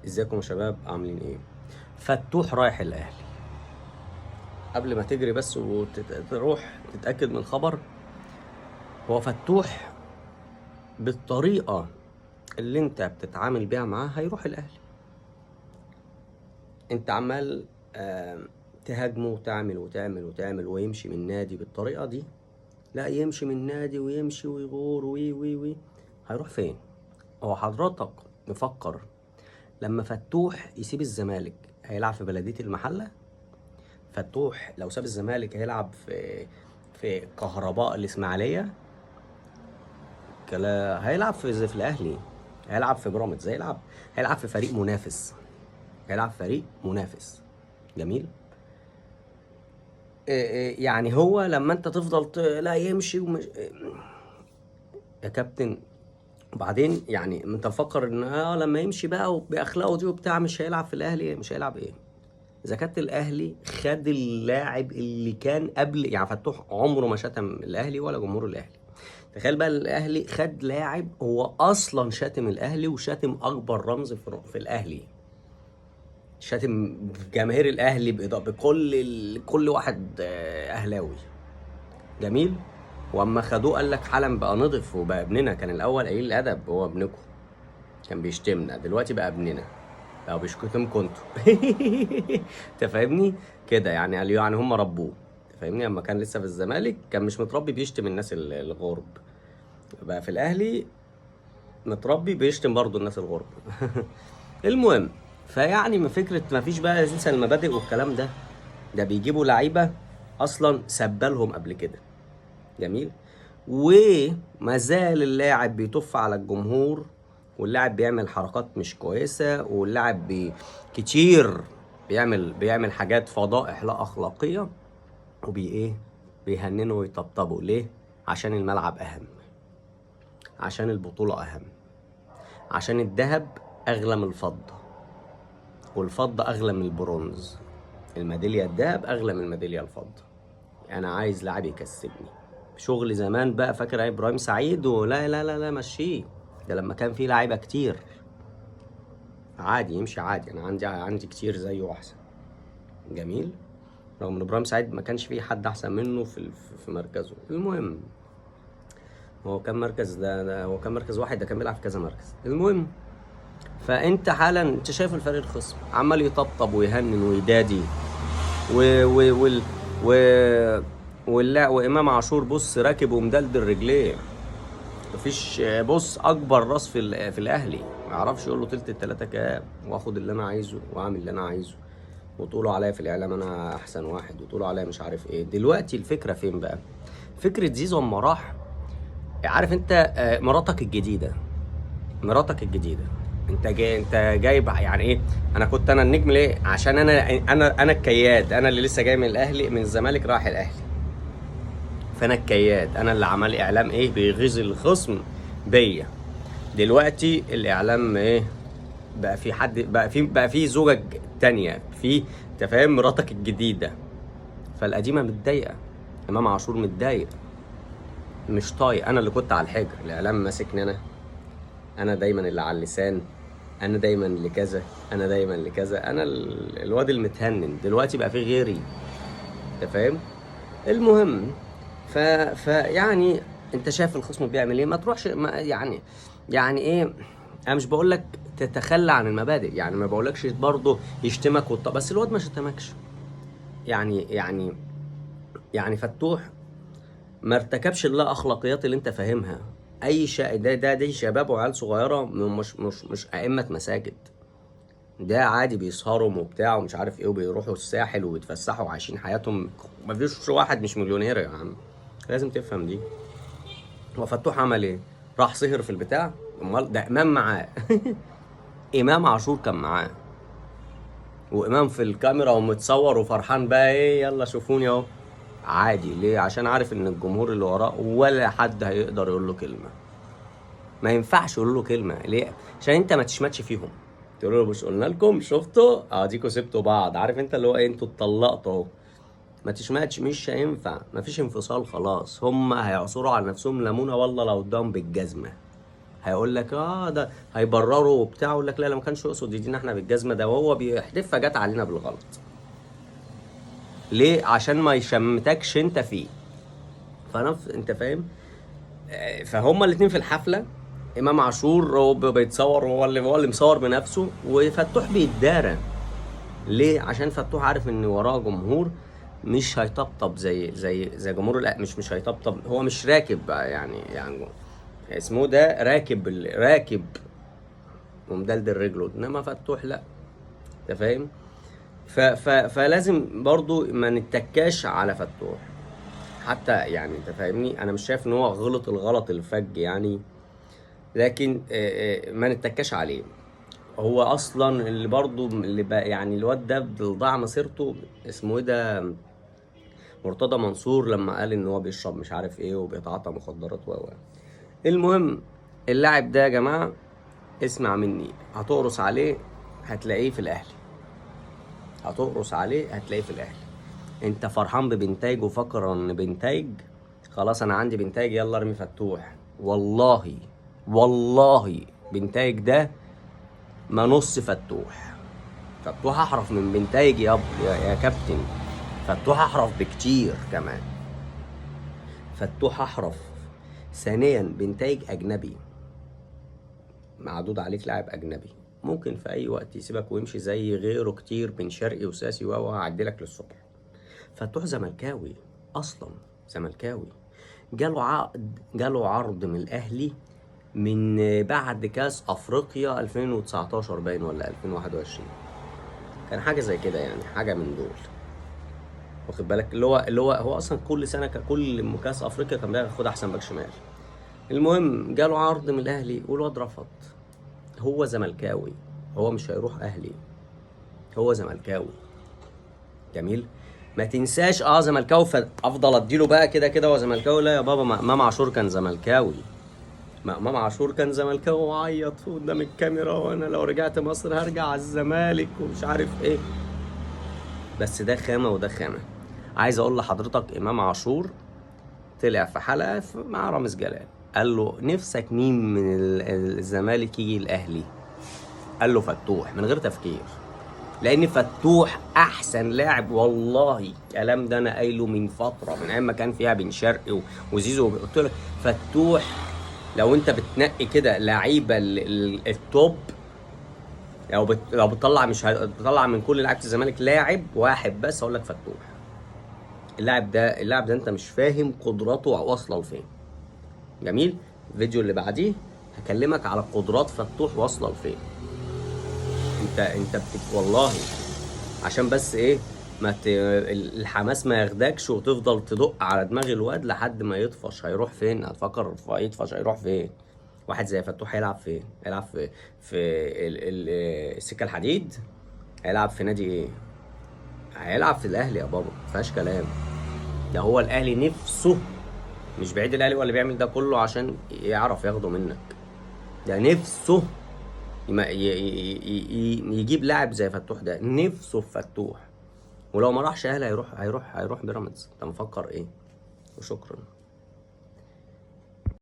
ازيكم يا شباب، عاملين ايه؟ فتوح رايح الاهلي. قبل ما تجري بس وتروح تتاكد من الخبر، هو فتوح بالطريقه اللي انت بتتعامل بيها معاه هيروح الاهلي. انت عمال تهاجمه وتعمل وتعمل وتعمل ويمشي من النادي بالطريقه دي. لا، يمشي من النادي ويمشي ويغور وي وي وي هيروح فين؟ هو حضرتك مفكر لما فتوح يسيب الزمالك هيلعب في بلدية المحلة؟ فتوح لو ساب الزمالك هيلعب في كهرباء الإسماعيلية؟ كلا هيلعب في الأهلي، هيلعب في بيراميدز، هيلعب في فريق منافس، هيلعب في فريق منافس. جميل. يعني هو لما انت تفضل لا يمشي ومش يا كابتن. وبعدين يعني انت مفكر ان لما يمشي بقى وباخلاقه دي وبتاع مش هيلعب في الاهلي؟ مش هيلعب ايه؟ اذا كانت الاهلي خد اللاعب اللي كان قبل، يعني فتوح عمره ما شتم الاهلي ولا جمهور الاهلي. تخيل بقى الاهلي خد لاعب هو اصلا شاتم الاهلي وشاتم اكبر رمز في الاهلي، شاتم جماهير الاهلي كل واحد اهلاوي. جميل. واما خدوه قال لك حالا بقى نضف وبقى ابننا. كان الاول قليل الادب، هو ابنكم كان بيشتمنا، دلوقتي بقى ابننا، بقى بيشتمكم انتوا. انت فاهمني كده؟ يعني هم ربوه. انت فاهمني؟ لما كان لسه في الزمالك كان مش متربي بيشتم الناس الغرب، بقى في الاهلي متربي بيشتم برضه الناس الغرب. المهم، فيعني ما فكره ما فيش بقى اساسا المبادئ والكلام ده بيجيبوا لعيبه اصلا سبالهم قبل كده. جميل. وما زال اللاعب بيطف على الجمهور، واللاعب بيعمل حركات مش كويسه، واللاعب كتير بيعمل حاجات فضائح لا اخلاقيه، ايه بيهننوا ويطبطبوا ليه؟ عشان الملعب اهم، عشان البطوله اهم، عشان الذهب اغلى من الفضه، والفضه اغلى من البرونز، الميداليه الذهب اغلى من الميداليه الفضه. انا عايز لاعب يكسبني. شغل زمان بقى، فاكر ايه ابراهيم سعيد؟ ولا لا لا لا مشيه. ده لما كان في لعيبه كتير عادي يمشي عادي، انا عندي كتير زيه احسن. جميل. رغم ان ابراهيم سعيد ما كانش فيه حد احسن منه في مركزه. المهم، هو كان مركز ده هو كان مركز واحد، ده كان بيلعب في كذا مركز. المهم، فانت حالا انت شايف الفريق الخصم عمال يطبطب ويهنن ويدادي و و وال و واللا وامام عاشور بص راكب ومدلدل رجليه. مفيش بص اكبر راس في الاهلي ما يعرفش يقول له تلت التلاته كام، واخد اللي انا عايزه واعمل اللي انا عايزه، وتقولوا عليا في الاعلام انا احسن واحد، وتقولوا عليا مش عارف ايه. دلوقتي الفكره فين بقى؟ فكره زيزو اما راح، عارف انت مراتك الجديده انت جايب يعني ايه؟ انا النجم ليه؟ عشان انا الكياد، انا اللي لسه جاي من الاهلي من الزمالك رايح الاهلي، فانا الكياد، انا اللي عمل اعلام ايه بيغيظ الخصم بيا. دلوقتي الاعلام ايه؟ بقى في حد، بقى في زوجة تانية، في انت فاهم، مراتك الجديدة. فالقديمة متضايقة، امام عاشور متضايق مش طايق. انا اللي كنت على الحجر، الاعلام ماسكني انا دايما اللي على اللسان، انا دايما اللي كذا، انا دايما اللي كذا، انا الواد المتهنن. دلوقتي بقى في غيري، انت فاهم؟ المهم، يعني انت شايف الخصم بيعمل ايه؟ ما تروحش يعني ايه؟ انا مش بقول لك تتخلى عن المبادئ، يعني ما بقولكش برضه يشتمك بس الواد ما شتمكش. يعني فتوح ما ارتكبش اللا اخلاقيات اللي انت فاهمها. اي دي شباب وعيال صغيره، مش ائمه مساجد. ده عادي بيسهروا وبتاع ومش عارف ايه، وبيروحوا الساحل وبيتفسحوا وعايشين حياتهم. مفيش واحد مش مليونير يا عم، لازم تفهم دي. هو فتوح عمل ايه؟ راح سهر في البتاع؟ امال ده امام معاه. امام عاشور كان معاه، وامام في الكاميرا ومتصور وفرحان بقى ايه، يلا شوفوني اهو. عادي ليه؟ عشان عارف ان الجمهور اللي وراه ولا حد هيقدر يقول له كلمه. ما ينفعش يقول له كلمه ليه؟ عشان انت ما تشمتش فيهم، تقول له مش قلنا لكم؟ شفتوا اديكوا سبتوا بعض، عارف انت اللي هو ايه، انتوا اتطلقتوا اهو. ما تشمتش، مش هينفع، مفيش انفصال خلاص. هم هيعصروا على نفسهم ليمونه والله لو اداهم بالجزمه هيقول لك ده هيبرروا وبتاع، يقول لك لا ما كانش يقصد يدينا احنا بالجزمه، ده وهو بيحدفها جت علينا بالغلط. ليه؟ عشان ما يشمتكش انت فيه. انت فاهم؟ فهما الاتنين في الحفله، امام عاشور هو بيتصور، هو اللي مصور بنفسه، وفتوح بيتدارى. ليه؟ عشان فتوح عارف ان وراه جمهور مش هيطبطب زي جمهور مش هيطبطب. هو مش راكب يعني اسمه ده راكب ومدلدل رجله، انما فتوح لا. انت فاهم؟ فلازم برضو ما نتكاش على فتوح حتى، يعني انت فاهمني. انا مش شايف ان هو غلط الغلط الفج يعني، لكن ما نتكاش عليه. هو اصلا اللي برضو اللي بقى يعني الواد ده ضاع مسيرته، اسمه ايه ده، مرتضى منصور، لما قال ان هو بيشرب مش عارف ايه وبيتعاطى مخدرات المهم اللاعب ده يا جماعه اسمع مني، هتقرص عليه هتلاقيه في الاهلي. هتقرص عليه هتلاقيه في الاهلي. انت فرحان ببنتايج وفكر ان بنتايج خلاص انا عندي بنتايج يلا ارمي فتوح. والله بنتايج ده ما نص فتوح. فتوح احرف من بنتايج يا كابتن. فتوح احرف بكتير كمان. فتوح احرف. ثانيا بنتايج اجنبي، معدود عليك لاعب اجنبي، ممكن في اي وقت يسيبك ويمشي زي غيره كتير، بن شرقي وساسي وهعدلك للصبح. فتوح زملكاوي اصلا، زملكاوي. جاله عرض من الاهلي من بعد كاس افريقيا 2019 باين ولا 2021، كان حاجه زي كده يعني، حاجه من دول. واخد بالك؟ اللي هو اصلا كل سنه كل كاس افريقيا كان بياخد احسن باك شمال. المهم جاله عرض من الاهلي والواد رفض. هو زملكاوي، هو مش هيروح اهلي، هو زملكاوي. جميل. ما تنساش زملكاوي، فافضل اديله بقى كده كده هو زملكاوي. لا يا بابا، امام عاشور كان زملكاوي. امام عاشور كان زملكاوي وعيط قدام الكاميرا، وانا لو رجعت مصر هرجع على الزمالك ومش عارف ايه. بس ده خامه وده خامه. عايز اقول لحضرتك امام عاشور طلع في حلقه مع رامز جلال، قال له نفسك مين من الزمالك يجي الاهلي؟ قال له فتوح من غير تفكير. لان فتوح احسن لاعب، والله الكلام ده انا قايله من فتره، من ايام ما كان فيها بن شرقي وزيزو. قلت لك فتوح لو انت بتنقي كده لعيبه التوب، لو بتطلع مش بتطلع من كل لعيبه الزمالك لاعب واحد بس، اقول لك فتوح. اللاعب ده انت مش فاهم قدراته واصله لفين. جميل. الفيديو اللي بعديه هكلمك على قدرات فتوح واصله لفين. انت والله عشان بس ايه الحماس ما ياخدكش وتفضل تدق على دماغ الواد لحد ما يطفش. هيروح فين؟ هتفكر يطفش هيروح فين؟ واحد زي فتوح هيلعب فين؟ هيلعب في السكه الحديد؟ هيلعب في نادي ايه؟ هيلعب في الاهلي يا بابا، مفيهاش كلام. ده هو الاهلي نفسه، مش بعيد الاهلي هو اللي بيعمل ده كله عشان يعرف ياخده منك. ده نفسه يجيب لاعب زي فتوح، ده نفسه في فتوح. ولو ما راحش اهلي هيروح بيراميدز. انت مفكر ايه؟ وشكرا.